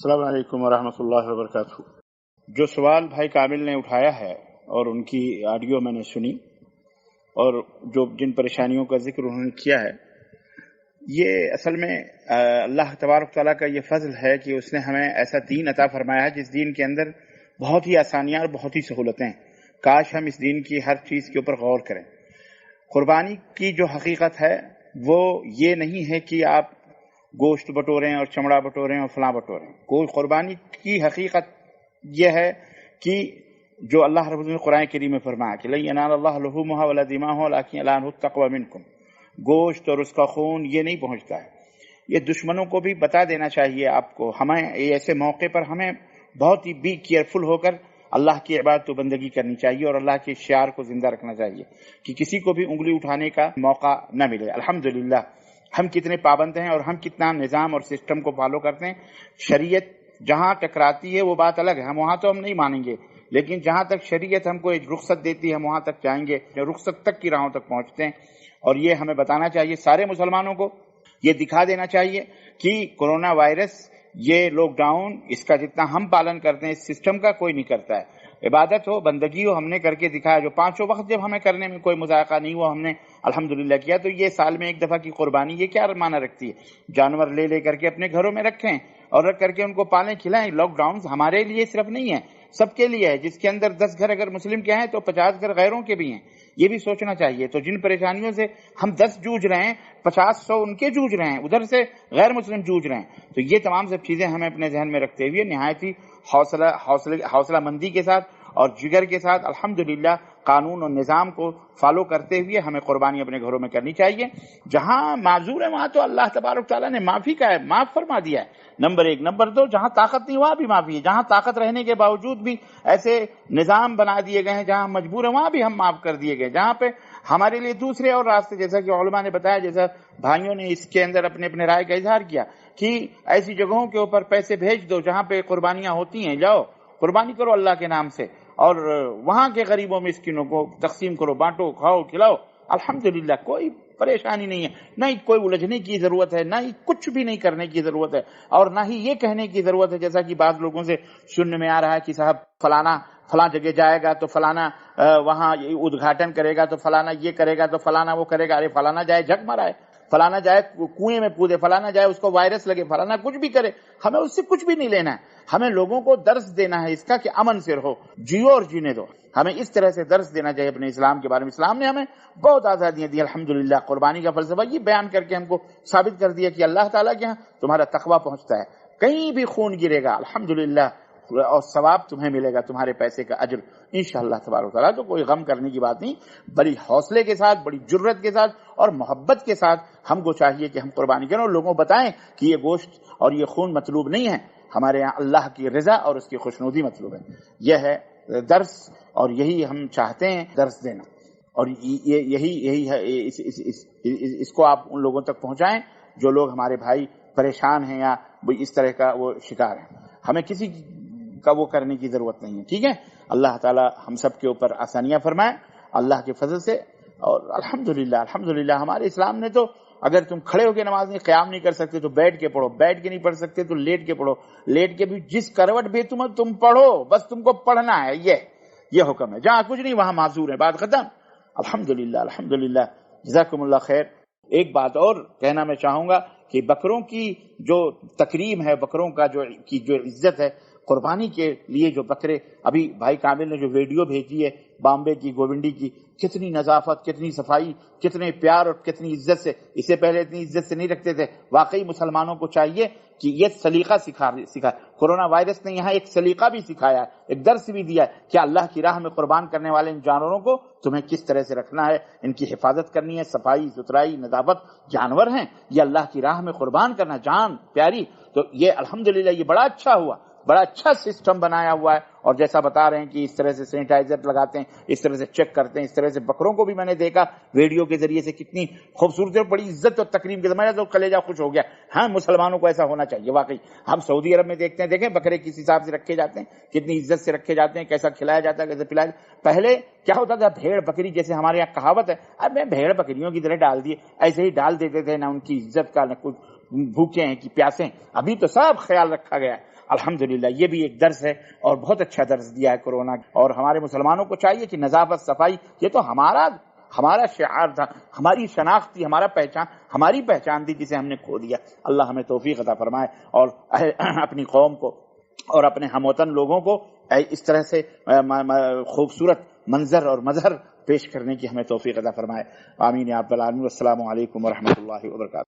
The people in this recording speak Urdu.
السلام علیکم ورحمۃ اللہ وبرکاتہ۔ جو سوال بھائی کامل نے اٹھایا ہے اور ان کی آڈیو میں نے سنی اور جن پریشانیوں کا ذکر انہوں نے کیا ہے، یہ اصل میں اللہ تبارک تعالیٰ کا یہ فضل ہے کہ اس نے ہمیں ایسا دین عطا فرمایا ہے جس دین کے اندر بہت ہی آسانیاں اور بہت ہی سہولتیں ہیں۔ کاش ہم اس دین کی ہر چیز کے اوپر غور کریں۔ قربانی کی جو حقیقت ہے وہ یہ نہیں ہے کہ آپ گوشت بٹوریں اور چمڑا بٹوریں اور فلاں بٹوریں۔ کوئی قربانی کی حقیقت یہ ہے کہ جو اللہ رب العزت نے قرآن کریم میں فرمایا کہ لن ینال اللہ لحومها ولا دماؤها ولکن ینالہ التقوی منکم، گوشت اور اس کا خون یہ نہیں پہنچتا ہے۔ یہ دشمنوں کو بھی بتا دینا چاہیے آپ کو۔ ہمیں ایسے موقع پر ہمیں بہت ہی بی کیئرفل ہو کر اللہ کی عبادت و بندگی کرنی چاہیے اور اللہ کے شعار کو زندہ رکھنا چاہیے کہ کسی کو بھی انگلی اٹھانے کا موقع نہ ملے۔ الحمدللہ ہم کتنے پابند ہیں اور ہم کتنا نظام اور سسٹم کو فالو کرتے ہیں۔ شریعت جہاں ٹکراتی ہے وہ بات الگ ہے، ہم وہاں تو ہم نہیں مانیں گے، لیکن جہاں تک شریعت ہم کو ایک رخصت دیتی ہے ہم وہاں تک جائیں گے، رخصت تک کی راہوں تک پہنچتے ہیں۔ اور یہ ہمیں بتانا چاہیے سارے مسلمانوں کو، یہ دکھا دینا چاہیے کہ کورونا وائرس، یہ لاک ڈاؤن، اس کا جتنا ہم پالن کرتے ہیں اس سسٹم کا کوئی نہیں کرتا ہے۔ عبادت ہو، بندگی ہو، ہم نے کر کے دکھایا۔ جو پانچوں وقت جب ہمیں کرنے میں کوئی مذائقہ نہیں ہوا ہم نے الحمدللہ کیا، تو یہ سال میں ایک دفعہ کی قربانی یہ کیا معنی رکھتی ہے؟ جانور لے کر کے اپنے گھروں میں رکھیں اور رکھ کر کے ان کو پالیں کھلائیں۔ لاک ڈاؤن ہمارے لیے صرف نہیں ہے، سب کے لیے ہے۔ جس کے اندر 10 گھر اگر مسلم کے ہیں تو 50 گھر غیروں کے بھی ہیں، یہ بھی سوچنا چاہیے۔ تو جن پریشانیوں سے ہم 10 جوجھ رہے ہیں، 50-100 ان کے جوجھ رہے ہیں، ادھر سے غیر مسلم جوجھ رہے ہیں۔ تو یہ تمام سب چیزیں ہمیں اپنے ذہن میں رکھتے ہوئے نہایت ہی حوصلہ مندی کے ساتھ اور جگر کے ساتھ الحمدللہ قانون اور نظام کو فالو کرتے ہوئے ہمیں قربانی اپنے گھروں میں کرنی چاہیے۔ جہاں معذور ہے وہاں تو اللہ تبارک تعالیٰ نے معافی کا ہے، معاف فرما دیا ہے، نمبر 1۔ نمبر 2، جہاں طاقت نہیں وہاں بھی معافی ہے۔ جہاں طاقت رہنے کے باوجود بھی ایسے نظام بنا دیے گئے ہیں جہاں ہم مجبور ہیں وہاں بھی ہم معاف کر دیے گئے۔ جہاں پہ ہمارے لیے دوسرے اور راستے، جیسا کہ علماء نے بتایا، جیسا بھائیوں نے اس کے اندر اپنے رائے کا اظہار کیا کہ ایسی جگہوں کے اوپر پیسے بھیج دو جہاں پہ قربانیاں ہوتی ہیں، جاؤ قربانی کرو اللہ کے نام سے اور وہاں کے غریبوں مسکینوں کو تقسیم کرو، بانٹو، کھاؤ، کھلاؤ۔ الحمدللہ کوئی پریشانی نہیں ہے، نہ ہی کوئی الجھنے کی ضرورت ہے، نہ ہی کچھ بھی نہیں کرنے کی ضرورت ہے، اور نہ ہی یہ کہنے کی ضرورت ہے جیسا کہ بعض لوگوں سے سننے میں آ رہا ہے کہ صاحب فلاں جگہ جائے گا تو فلانا وہاں ادگھاٹن کرے گا تو فلانا یہ کرے گا تو فلانا وہ کرے گا۔ ارے فلانا جائے جھک مارا ہے، فلانا جائے کنویں میں کودے، فلانا جائے اس کو وائرس لگے، فلانا کچھ بھی کرے، ہمیں اس سے کچھ بھی نہیں لینا ہے۔ ہمیں لوگوں کو درس دینا ہے اس کا کہ امن سے رہو، جیو اور جینے دو۔ ہمیں اس طرح سے درس دینا چاہیے اپنے اسلام کے بارے میں۔ اسلام نے ہمیں بہت آزادیاں دی الحمدللہ۔ قربانی کا فلسفہ یہ بیان کر کے ہم کو ثابت کر دیا کہ اللہ تعالیٰ کے ہاں تمہارا تقویٰ پہنچتا ہے، کہیں بھی خون گرے گا الحمدللہ اور ثواب تمہیں ملے گا، تمہارے پیسے کا اجر انشاءاللہ تبارک و تعالیٰ۔ تو کوئی غم کرنے کی بات نہیں، بڑی حوصلے کے ساتھ، بڑی جرت کے ساتھ اور محبت کے ساتھ ہم کو چاہیے کہ ہم قربانی کریں اور لوگوں کو بتائیں کہ یہ گوشت اور یہ خون مطلوب نہیں ہے، ہمارے یہاں اللہ کی رضا اور اس کی خوشنودی مطلوب ہے۔ یہ ہے درس اور یہی ہم چاہتے ہیں درس دینا، اور یہی ہے، اس کو آپ ان لوگوں تک پہنچائیں جو لوگ ہمارے بھائی پریشان ہیں یا اس طرح کا وہ شکار ہیں۔ ہمیں کسی کا وہ کرنے کی ضرورت نہیں ہے، ٹھیک ہے؟ اللہ تعالی ہم سب کے اوپر آسانیاں فرمائے اللہ کے فضل سے۔ اور الحمدللہ ہمارے اسلام نے تو اگر تم کھڑے ہو کے نماز نہیں قیام نہیں کر سکتے تو بیٹھ کے پڑھو، بیٹھ کے نہیں پڑھ سکتے تو لیٹ کے پڑھو، لیٹ کے بھی جس کروٹ بھی تم پڑھو، بس تم کو پڑھنا ہے، یہ حکم ہے۔ جہاں کچھ نہیں وہاں معذور ہے، بات ختم۔ الحمدللہ جزاکم اللہ خیر۔ ایک بات اور کہنا میں چاہوں گا کہ بکروں کی جو تکریم ہے، بکروں کا جو عزت ہے، قربانی کے لیے جو بکرے، ابھی بھائی کامل نے جو ویڈیو بھیجی ہے بامبے کی گوونڈی کی، کتنی نظافت، کتنی صفائی، کتنے پیار اور کتنی عزت سے، اس سے پہلے اتنی عزت سے نہیں رکھتے تھے۔ واقعی مسلمانوں کو چاہیے کہ یہ سلیقہ سکھا۔ کورونا وائرس نے یہاں ایک سلیقہ بھی سکھایا ہے، ایک درس بھی دیا ہے کہ اللہ کی راہ میں قربان کرنے والے ان جانوروں کو تمہیں کس طرح سے رکھنا ہے، ان کی حفاظت کرنی ہے، صفائی ستھرائی نظافت۔ جانور ہیں یہ اللہ کی راہ میں قربان کرنا، جان پیاری۔ تو یہ الحمدللہ یہ بڑا اچھا ہوا، بڑا اچھا سسٹم بنایا ہوا ہے۔ اور جیسا بتا رہے ہیں کہ اس طرح سے سینیٹائزر لگاتے ہیں، اس طرح سے چیک کرتے ہیں، اس طرح سے بکروں کو بھی میں نے دیکھا ویڈیو کے ذریعے سے کتنی خوبصورتی اور بڑی عزت اور تکریم کے میرا تو کلیجہ خوش ہو گیا۔ ہاں مسلمانوں کو ایسا ہونا چاہیے واقعی۔ ہم سعودی عرب میں دیکھتے ہیں، دیکھیں بکرے کس حساب سے رکھے جاتے ہیں، کتنی عزت سے رکھے جاتے ہیں، کیسا کھلایا جاتا ہے، کیسے پلایا جاتا ہے۔ پہلے کیا ہوتا تھا، بھیڑ بکری جیسے ہمارے یہاں کہاوت ہے، اب میں بھیڑ بکریوں کی طرح ڈال دیے، ایسے ہی ڈال دیتے تھے، نہ ان کی عزت کا نہ کچھ، بھوکے ہیں کہ پیاسے ہیں۔ ابھی تو سب خیال رکھا گیا ہے۔ الحمدللہ یہ بھی ایک درس ہے اور بہت اچھا درس دیا ہے کورونا. اور ہمارے مسلمانوں کو چاہیے کہ نظافت صفائی یہ تو ہمارا شعار تھا، ہماری شناخت تھی، ہماری پہچان تھی جسے ہم نے کھو دیا. اللہ ہمیں توفیق عطا فرمائے اور اپنی قوم کو اور اپنے ہم وطن لوگوں کو اس طرح سے خوبصورت منظر اور مظہر پیش کرنے کی ہمیں توفیق عطا فرمائے. آمین یا رب العالمین. والسلام علیکم ورحمۃ اللہ وبرکاتہ.